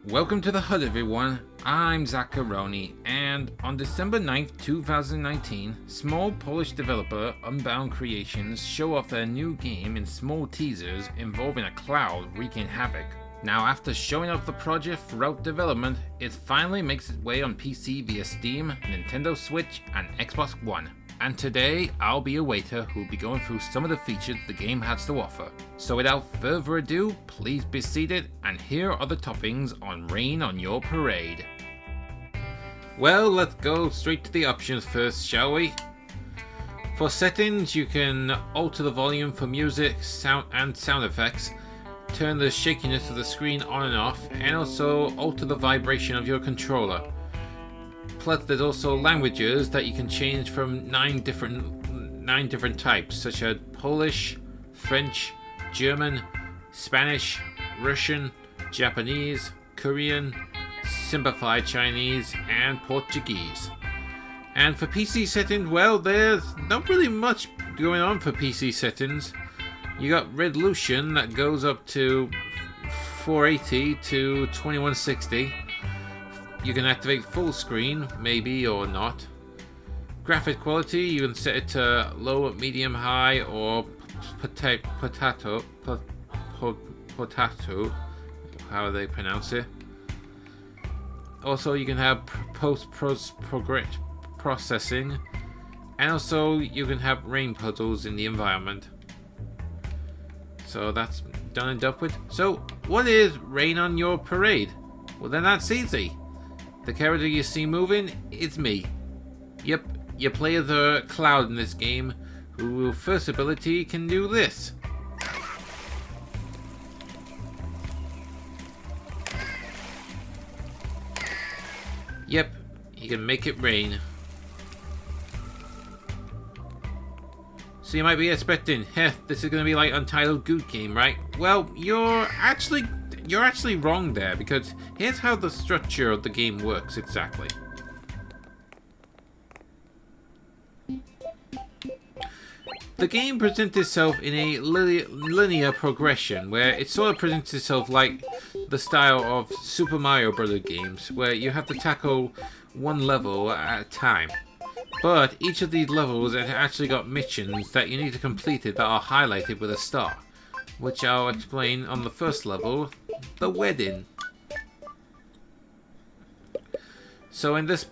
Welcome to the HUD everyone, I'm Zacharoni, and on December 9th, 2019, small Polish developer Unbound Creations show off their new game in small teasers involving a cloud wreaking havoc. Now after showing off the project throughout development, it finally makes its way on PC via Steam, Nintendo Switch, and Xbox One. And today, I'll be a waiter who'll be going through some of the features the game has to offer. So without further ado, please be seated, and here are the toppings on Rain on Your Parade. Well, let's go straight to the options first, shall we? For settings, you can alter the volume for music, sound effects, turn the shakiness of the screen on and off, and also alter the vibration of your controller. Plus, there's also languages that you can change from nine different types, such as Polish, French, German, Spanish, Russian, Japanese, Korean, Simplified Chinese, and Portuguese. And for PC settings, well, there's not really much going on for PC settings. You got resolution that goes up to 480 to 2160. You can activate full screen, maybe or not. Graphic quality, you can set it to low, medium, high, or potato, how they pronounce it. Also, you can have post-processing, and also you can have rain puddles in the environment. So that's done and done with. So, what is Rain on Your Parade? Well, then that's easy. The character you see moving is me. Yep, you play as a cloud in this game, whose first ability can do this. Yep, you can make it rain. So you might be expecting, this is going to be like Untitled Good Game, right? Well, you're actually wrong there, because here's how the structure of the game works exactly. The game presents itself in a linear progression, where it sort of presents itself like the style of Super Mario Bros. Games, where you have to tackle one level at a time. But each of these levels has actually got missions that you need to complete it that are highlighted with a star, which I'll explain on the first level, the wedding. So in this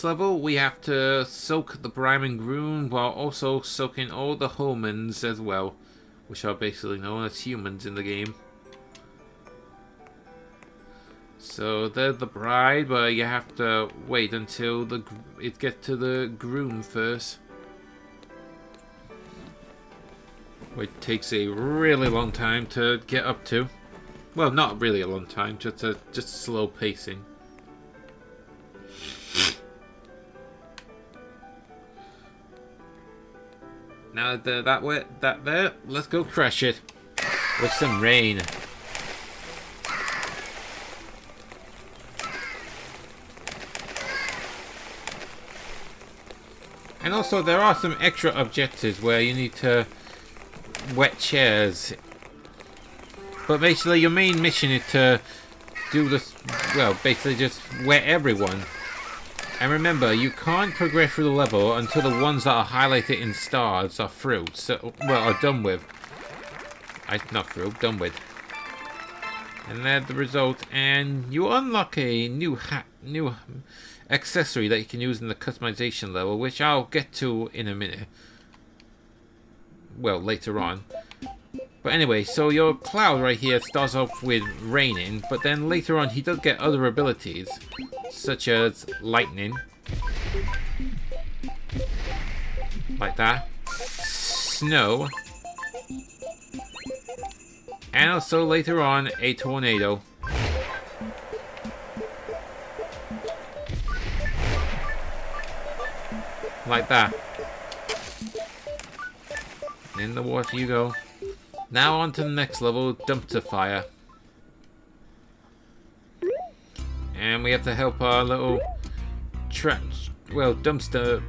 level, we have to soak the bride and groom while also soaking all the homins as well, which are basically known as humans in the game. So they're the bride, but you have to wait until it gets to the groom first. Which takes a really long time to get up to. Well, not really a long time, just slow pacing. Now that there, let's go crush it with some rain. And also, there are some extra objectives where you need to wet chairs. But basically, your main mission is to do this, well, basically just wet everyone. And remember, you can't progress through the level until the ones that are highlighted in stars are through. So, well, are done with. Not through, done with. And that's the result. And you unlock a new accessory that you can use in the customization level, which I'll get to in a minute. Well, later on. But anyway, so your cloud right here starts off with raining, but then later on he does get other abilities, such as lightning. Like that. Snow. And also later on, a tornado. Like that. In the water you go. Now on to the next level, dumpster fire. And we have to help our little dumpster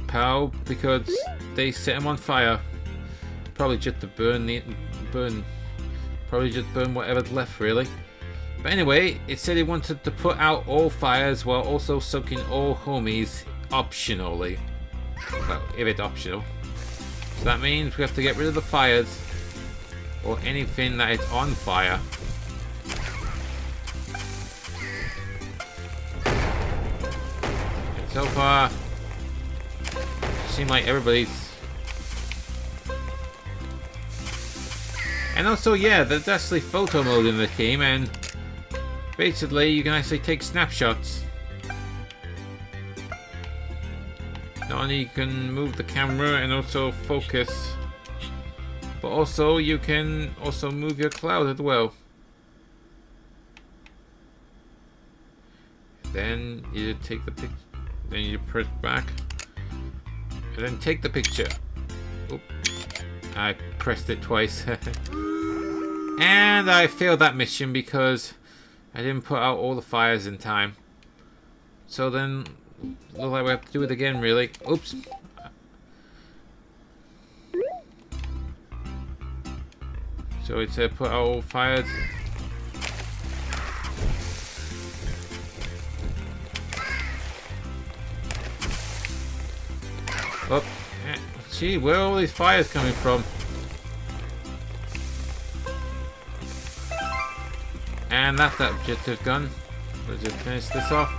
pal, because they set him on fire. Probably just to burn whatever's left, really. But anyway, it said it wanted to put out all fires while also soaking all homies optionally. Well, if it's optional. So that means we have to get rid of the fires or anything that is on fire. And so far, it seems like everybody's... And also, yeah, there's actually photo mode in the game, and basically you can actually take snapshots. Not only you can move the camera and also focus, but also you can also move your cloud as well. Then you take the picture, then you press back, and then take the picture. Oop. I pressed it twice. And I failed that mission because I didn't put out all the fires in time. So then, look like we have to do it again, really. Oops. So it said put out all fires. Oh, gee, where are all these fires coming from? And that's that objective done. We'll just finish this off.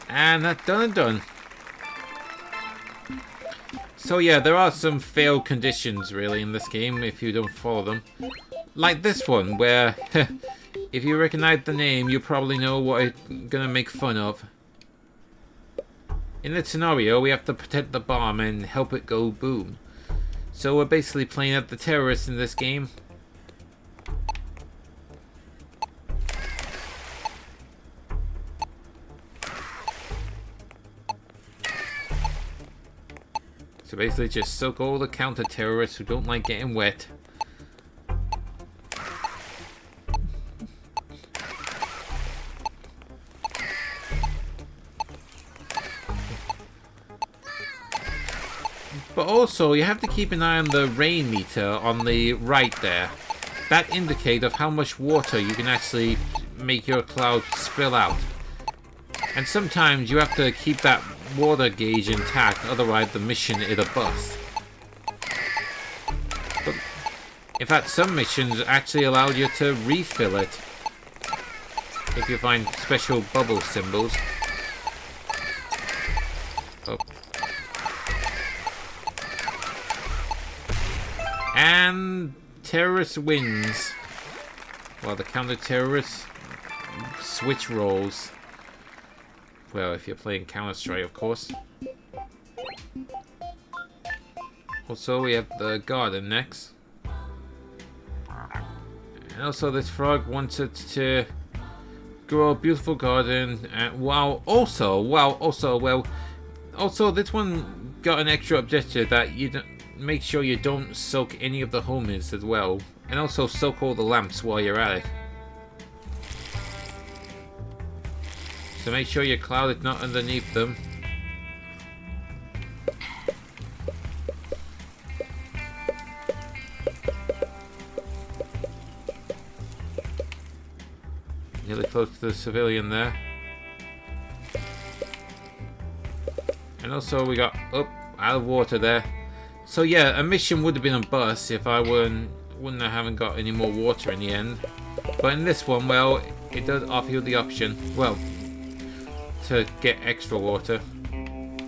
And that's done and done. So yeah, there are some failed conditions really in this game if you don't follow them. Like this one, where if you recognize the name, you probably know what it's gonna make fun of. In this scenario, we have to protect the bomb and help it go boom. So we're basically playing at the terrorists in this game. So basically just soak all the counter-terrorists who don't like getting wet. But also, you have to keep an eye on the rain meter on the right there. That indicates of how much water you can actually make your cloud spill out. And sometimes you have to keep that water gauge intact, otherwise the mission is a bust. But in fact, some missions actually allow you to refill it if you find special bubble symbols. Oh. And terrorist wins. Well, the counter-terrorists switch roles. Well, if you're playing Counter-Strike, of course. Also, we have the garden next. And also, this frog wanted to grow a beautiful garden. And also, this one got an extra objective that you don't make sure you don't soak any of the homies as well. And also soak all the lamps while you're at it. So make sure your cloud is not underneath them. Nearly close to the civilian there. And also we got out of water there. So yeah, a mission would have been a bust if I wouldn't have got any more water in the end. But in this one, well, it does offer you the option. Well, to get extra water, and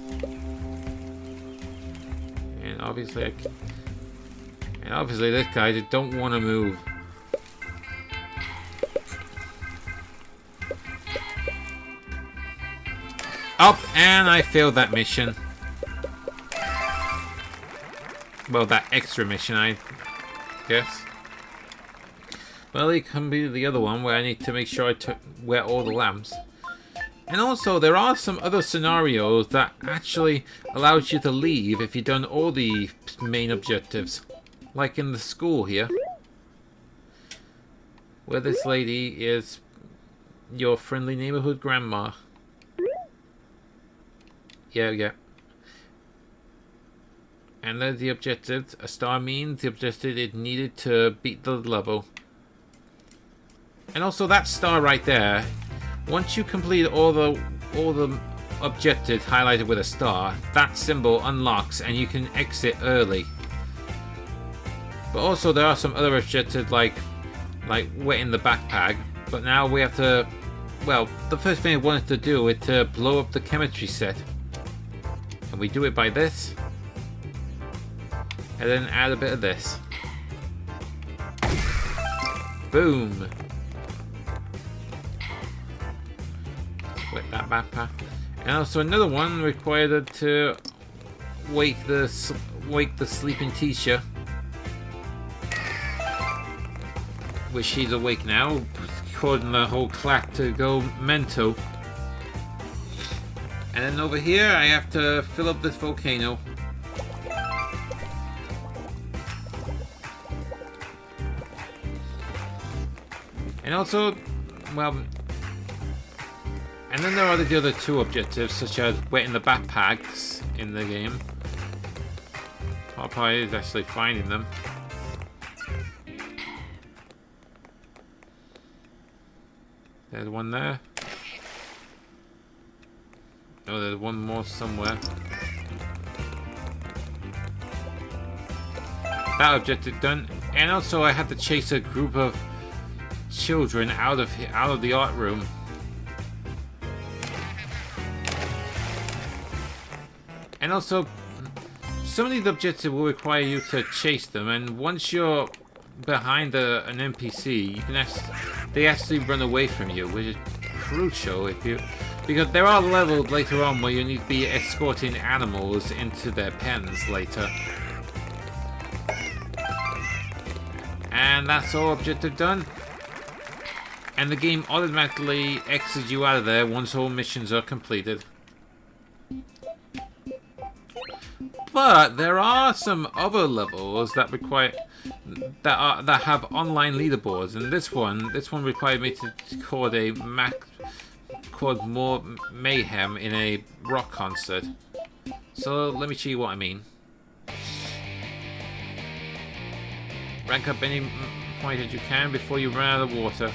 obviously this guy just don't want to move. Up, and I failed that mission. Well, that extra mission, I guess. Well, it can be the other one where I need to make sure I wet all the lamps. And also, there are some other scenarios that actually allows you to leave if you've done all the main objectives. Like in the school here. Where this lady is your friendly neighborhood grandma. Yeah. And there's the objective. A star means the objective is needed to beat the level. And also that star right there, once you complete all the objectives highlighted with a star, that symbol unlocks and you can exit early. But also there are some other objectives like wetting the backpack, but now we have to, well, the first thing I wanted to do is to blow up the chemistry set. And we do it by this. And then add a bit of this. Boom! Wet that backpack. And also another one required to wake the sleeping teacher. Which she's awake now, causing the whole class to go mental. And then over here I have to fill up this volcano. And also, well, and then there are the other two objectives, such as wetting the backpacks in the game. Top part is actually finding them. There's one there. Oh, there's one more somewhere. That objective done. And also I had to chase a group of children out of the art room. And also some of these objectives will require you to chase them, and once you're behind an NPC, you can they actually run away from you, which is crucial because there are levels later on where you need to be escorting animals into their pens later. And that's all objective done. And the game automatically exits you out of there once all missions are completed. But there are some other levels that have online leaderboards, and this one required me to cause more mayhem in a rock concert. So let me show you what I mean. Rank up any point that you can before you run out of water.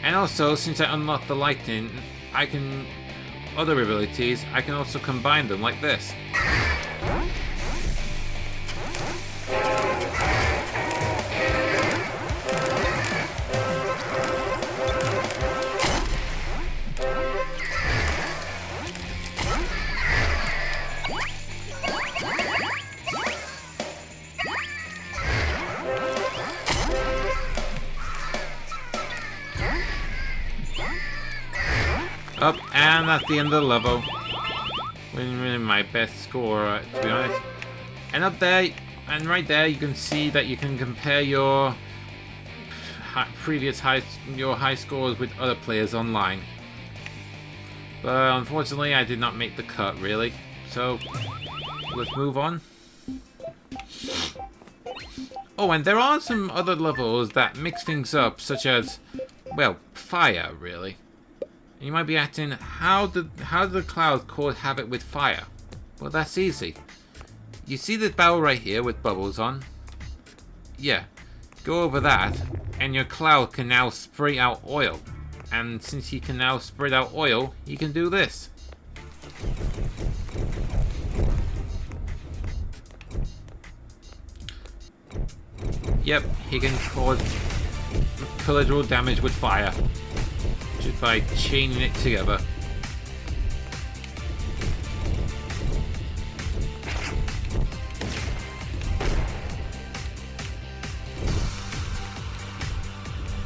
And also, since I unlocked the lightning, other abilities, I can also combine them like this. Up, and that's the end of the level. Winning my best score, to be honest. And up there, and right there, you can see that you can compare your high scores with other players online. But unfortunately, I did not make the cut, really. So let's move on. Oh, and there are some other levels that mix things up, such as, well, fire, really. You might be asking, how did the cloud cause havoc with fire? Well, that's easy. You see this barrel right here with bubbles on? Yeah, go over that, and your cloud can now spray out oil. And since he can now spray out oil, he can do this. Yep, he can cause collateral damage with fire. Just by chaining it together.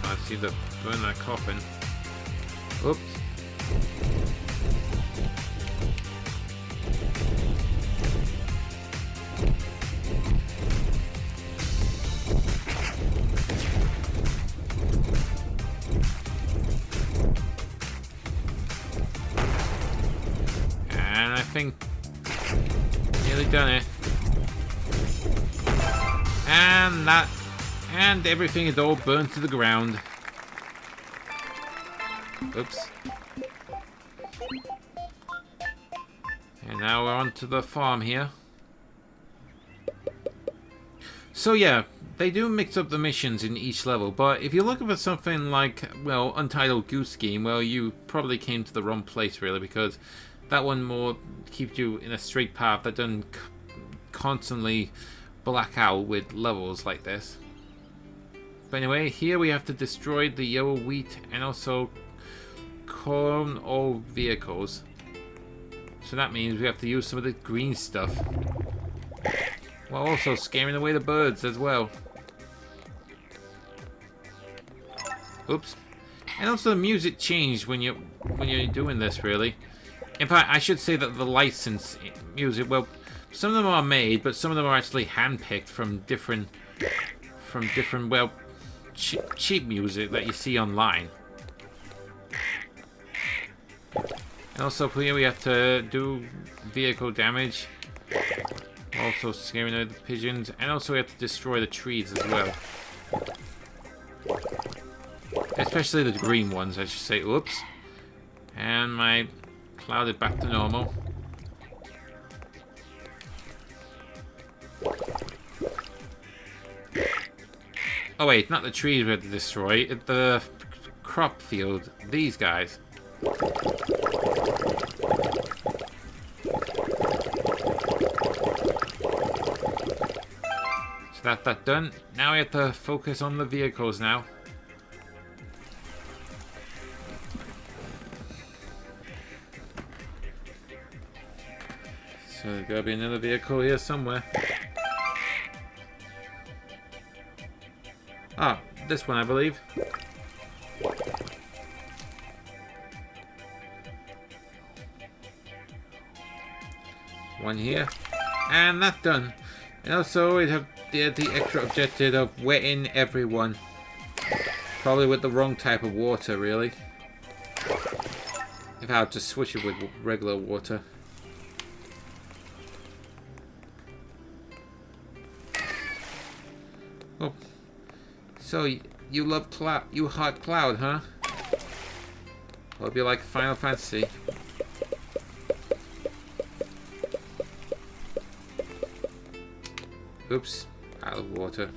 I see the burn that coffin. Oops. Nearly done it. And everything is all burned to the ground. Oops. And now we're on to the farm here. So yeah, they do mix up the missions in each level, but if you're looking for something like, well, Untitled Goose Game, well, you probably came to the wrong place, really, because that one more keeps you in a straight path that doesn't constantly black out with levels like this. But anyway, here we have to destroy the yellow wheat and also corn all vehicles. So that means we have to use some of the green stuff, while also scaring away the birds as well. Oops. And also the music changed when you're doing this, really. In fact, I should say that the license music, well, some of them are made, but some of them are actually handpicked from different, well, cheap music that you see online. And also here we have to do vehicle damage, also scaring away the pigeons, and also we have to destroy the trees as well. Especially the green ones, I should say. Oops. And my cloud is back to normal. Oh wait, not the trees we have to destroy, the crop field. These guys. So that's done. Now we have to focus on the vehicles now. So there's gotta be another vehicle here somewhere. Ah, this one I believe. One here. And that's done. And also we have the extra objective of wetting everyone. Probably with the wrong type of water, really. If I had to switch it with regular water. Oh, so you love cloud? You hot cloud, huh? Hope you like Final Fantasy. Oops, out of water.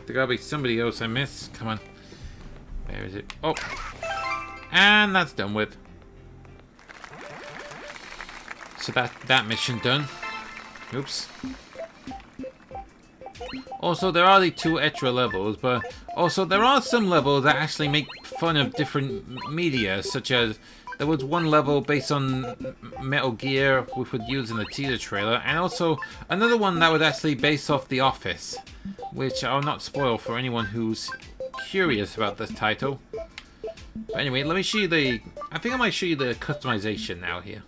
There gotta be somebody else I missed. Come on. Where is it? Oh! And that's done with. So that mission done. Oops. Also, there are the 2 extra levels, but also there are some levels that actually make fun of different media, such as there was one level based on Metal Gear, which was used in the teaser trailer, and also another one that was actually based off The Office, which I'll not spoil for anyone who's curious about this title. But anyway, let me show you I think I might show you the customization now here.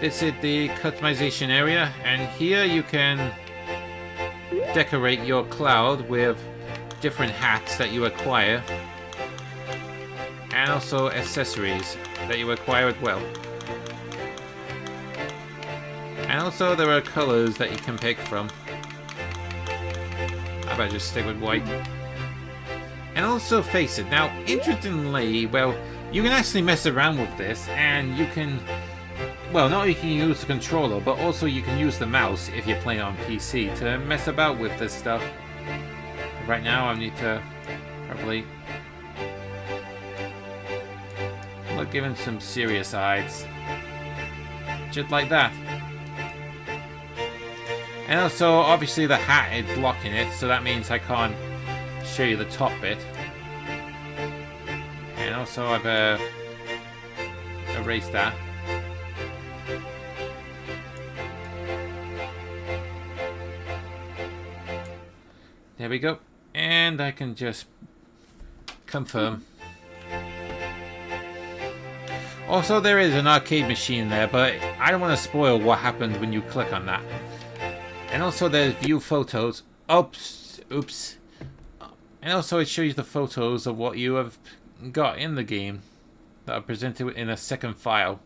This is the customization area, and here you can decorate your cloud with different hats that you acquire, and also accessories that you acquire as well. And also there are colors that you can pick from. How about just stick with white? And also face it. Now, interestingly, well, you can actually mess around with this, and you can, well, not only can you use the controller, but also you can use the mouse if you're playing on PC to mess about with this stuff. Right now, I need to probably look, giving some serious eyes, just like that. And also, obviously, the hat is blocking it, so that means I can't show you the top bit. And also, I've erased that. There we go. And I can just confirm. Also, there is an arcade machine there, but I don't want to spoil what happens when you click on that. And also there's view photos. Oops. And also it shows you the photos of what you have got in the game that are presented in a second file.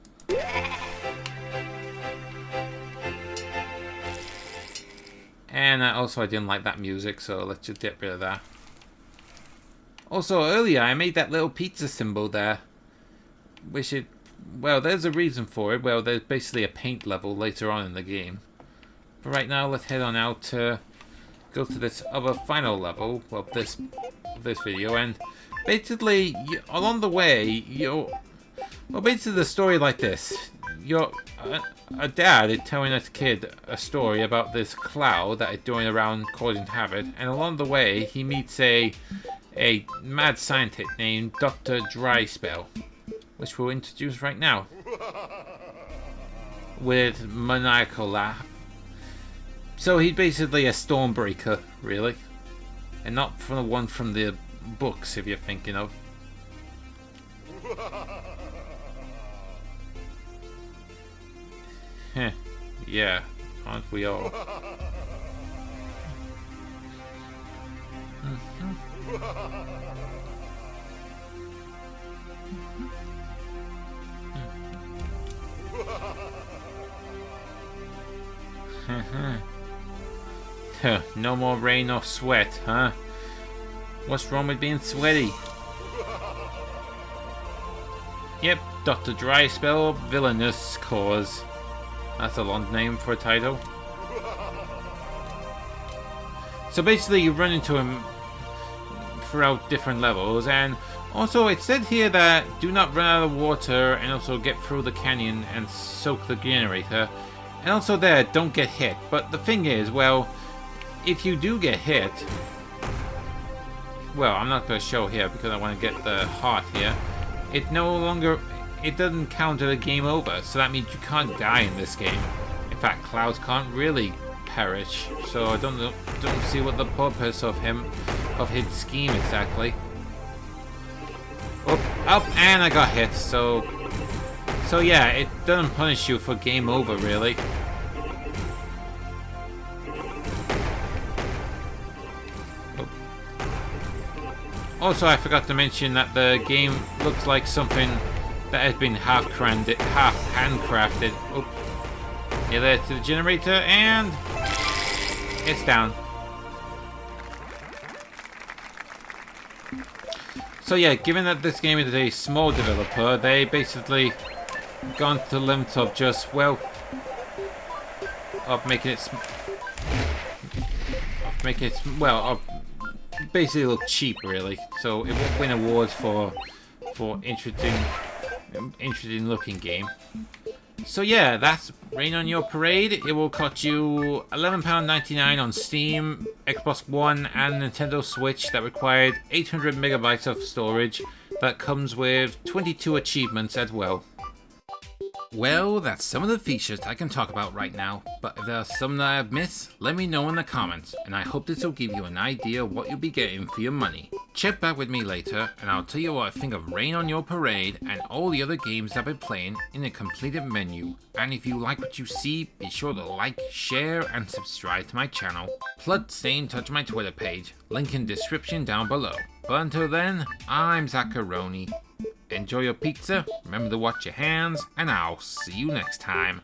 And also I didn't like that music, so let's just get rid of that. Also, earlier I made that little pizza symbol there. Well, there's a reason for it. Well, there's basically a paint level later on in the game. But right now, let's head on out to go to this other final level of this video. And basically, along the way, well, basically the story like this. A dad is telling his kid a story about this cloud that is doing around causing havoc. And along the way, he meets a mad scientist named Dr. Dryspell, which we'll introduce right now with maniacal laugh. So he's basically a Stormbreaker, really, and not from the one from the books, if you're thinking of. Heh, yeah, aren't we all? No more rain or sweat, huh? What's wrong with being sweaty? Yep, Dr. Dryspell, Villainous Cause. That's a long name for a title. So basically you run into him throughout different levels, and also it said here that do not run out of water, and also get through the canyon and soak the generator. And also there, don't get hit. But the thing is, well, if you do get hit, well, I'm not going to show here because I want to get the heart here. It doesn't count as a game over, so that means you can't die in this game. In fact, clouds can't really perish, so I don't see what the purpose of his scheme exactly. Up, and I got hit. So yeah, it doesn't punish you for game over, really. Also, I forgot to mention that the game looks like something that has been half handcrafted. Oh, you're there to the generator, and it's down. So yeah, given that this game is a small developer, they basically gone to the limit of just, well, of making it basically look cheap, really. So it won't win awards for interesting looking game. So yeah, that's Rain on Your Parade. It will cost you £11.99 on Steam, Xbox One, and Nintendo Switch. That required 800 megabytes of storage. That comes with 22 achievements as well. Well, that's some of the features I can talk about right now, but if there are some that I've missed, let me know in the comments, and I hope this will give you an idea of what you'll be getting for your money. Check back with me later, and I'll tell you what I think of Rain on Your Parade and all the other games I've been playing in a completed menu. And if you like what you see, be sure to like, share, and subscribe to my channel. Plus, stay in touch with my Twitter page, link in description down below. But until then, I'm Zackaroni. Enjoy your pizza, remember to wash your hands, and I'll see you next time.